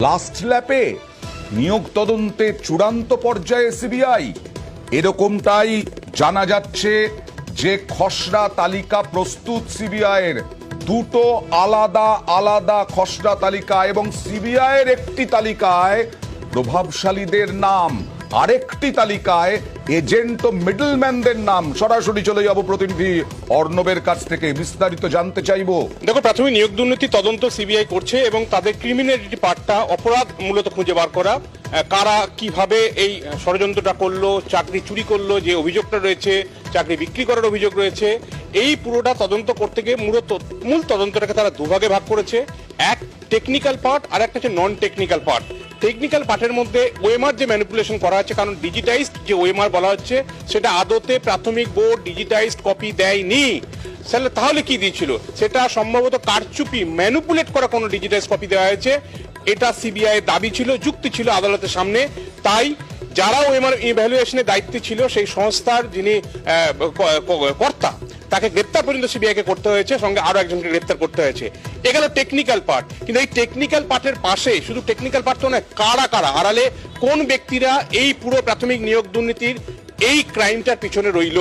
Last ল্যাপে নিয়োগ তদন্তে চূড়ান্ত পর্যায়ে সিবিআই, এরকমটাই জানা যাচ্ছে যে খসড়া তালিকা প্রস্তুত সিবিআইয়ের। দুটো আলাদা আলাদা খসড়া তালিকা এবং সিবিআইয়ের একটি তালিকায় প্রভাবশালীদের নাম, আরেকটি তালিকায় এজেন্ট ও মিডলম্যানদের নাম। সরাসরি চলে যাব প্রতিনিধি অর্ণবের কাছ থেকে, বিস্তারিত জানতে চাইবো। দেখো, প্রাথমিক নিয়োগ দুর্নীতি তদন্ত সিবিআই করছে এবং তাদের ক্রিমিনালিটি পার্টটা অপরাধ মূলত খুঁজে বার করা, কারা কিভাবে এই ষড়যন্ত্রটা করলো, চাকরি চুরি করলো যে অভিযোগটা রয়েছে, চাকরি বিক্রি করার অভিযোগ রয়েছে, এই পুরোটা তদন্ত করতে গিয়ে মূল তদন্তটাকে তারা দুভাগে ভাগ করেছে। এক টেকনিক্যাল পার্ট আর একটা হচ্ছে নন টেকনিক্যাল পার্ট। টেকনিক্যাল পার্টের মধ্যে ওএমআর যে ম্যানিপুলেশন করা হচ্ছে, কারণ ডিজিটাইজড যে ওএমআর বলা হচ্ছে সেটা আদতে প্রাথমিক বোর্ড ডিজিটাইজড কপি দেয়নি। তাহলে কি দিয়েছিল? সেটা সম্ভবত কারচুপি, ম্যানিপুলেট করা কোনো ডিজিটাইজ কপি দেওয়া হয়েছে, এটা সিবিআই দাবি ছিল, যুক্তি ছিল আদালতের সামনে। তাই যারা ওএমআর ইভ্যালুয়েশনের দায়িত্বে ছিল সেই সংস্থার যিনি কর্তা, তাকে গ্রেপ্তার পর্যন্ত সিবিআইকে করতে হয়েছে, সঙ্গে আরো একজনকে গ্রেপ্তার করতে হয়েছে। এগুলো টেকনিক্যাল পার্ট। কিন্তু এই টেকনিক্যাল পার্টের পাশে শুধু টেকনিক্যাল পার্ট তো নয়, কারা কারা আড়ালে কোন ব্যক্তিরা এই পুরো প্রাথমিক নিয়োগ দুর্নীতির এই ক্রাইমটার পিছনে রইল,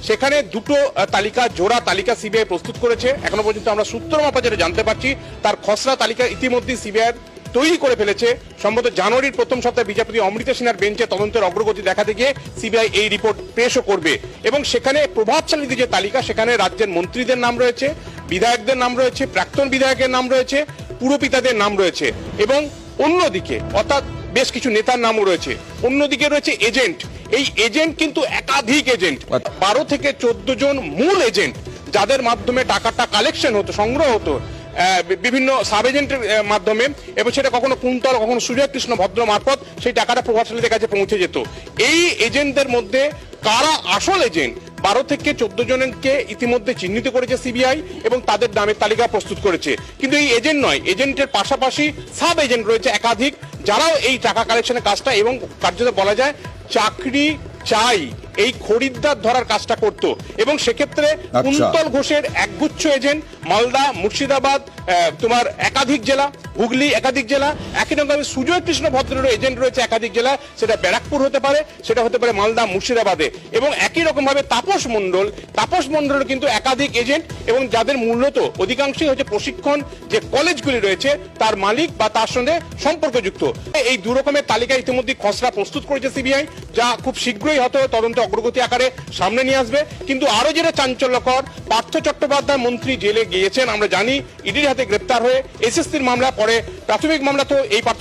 সেখানে দুটো তালিকা, জোড়া তালিকা সিবিআই প্রস্তুত করেছে। এখনো পর্যন্ত আমরা সূত্র মাপা যেটা জানতে পারছি, তার খসড়া তালিকা ইতিমধ্যে সিবিআই তৈরি করে ফেলেছে। সম্ভবত জানুয়ারির প্রথম সপ্তাহে বিচারপতি অমৃতা সিনহার বেঞ্চে তদন্তের অগ্রগতি দেখাতে গিয়ে সিবিআই এই রিপোর্ট পেশও করবে এবং সেখানে প্রভাবশালীদের যে তালিকা, সেখানে রাজ্যের মন্ত্রীদের নাম রয়েছে, বিধায়কদের নাম রয়েছে, প্রাক্তন বিধায়কের নাম রয়েছে, পুরপিতাদের নাম রয়েছে এবং অন্যদিকে অর্থাৎ বেশ কিছু নেতার নামও রয়েছে। অন্যদিকে রয়েছে এজেন্ট। এই এজেন্ট কিন্তু একাধিক এজেন্ট, 12 থেকে 14 জন মূল এজেন্ট, যাদের মাধ্যমে টাকাটা কালেকশন হতো, সংগ্রহ হতো বিভিন্ন সাব এজেন্টের মাধ্যমে, এবং সেটা কখনো কুন্তল, কখনো সুজয় কৃষ্ণ ভদ্র মারফত সেই টাকাটা প্রভাবশালীদের কাছে পৌঁছে যেত। এই এজেন্টদের মধ্যে কারা আসল এজেন্ট, 12 থেকে 14 জনকে ইতিমধ্যে চিহ্নিত করেছে সিবিআই এবং তাদের নামের তালিকা প্রস্তুত করেছে। কিন্তু এই এজেন্ট নয়, এজেন্টের পাশাপাশি সাব এজেন্ট রয়েছে একাধিক, যারাও এই টাকা কালেকশনের কাজটা এবং কার্যত বলা যায় চাকরি চাই এই খরিদ্দার ধরার কাজটা করত। এবং সেক্ষেত্রে কুন্তল ঘোষের একগুচ্ছ এজেন্ট, মালদা, মুর্শিদাবাদ, তোমার একাধিক জেলা, হুগলি একাধিক জেলা, একই রকম সুজয় কৃষ্ণ ভদ্রের এজেন্ট রয়েছে একাধিক জেলা, সেটা ব্যারাকপুর হতে পারে, সেটা হতে পারে মালদা, মুর্শিদাবাদে। এবং একই রকম ভাবে তাপস মন্ডল কিন্তু একাধিক এজেন্ট এবং যাদের মূলত অধিকাংশই হচ্ছে প্রশিক্ষণ যে কলেজগুলি রয়েছে তার মালিক বা তার সঙ্গে সম্পর্কযুক্ত। এই দু রকমের তালিকা ইতিমধ্যে খসড়া প্রস্তুত করেছে সিবিআই, যা খুব শীঘ্রই হয়তো তদন্ত অগ্রগতি আকারে সামনে নিয়ে আসবে। কিন্তু আরো যেটা চাঞ্চল্যকর, পার্থ চট্টোপাধ্যায় মন্ত্রী জেলে গিয়েছেন আমরা জানি, ইডির হাতে গ্রেপ্তার হয়ে এসএসসির মামলা, পরে প্রাথমিক মামলা তো এই পার্থ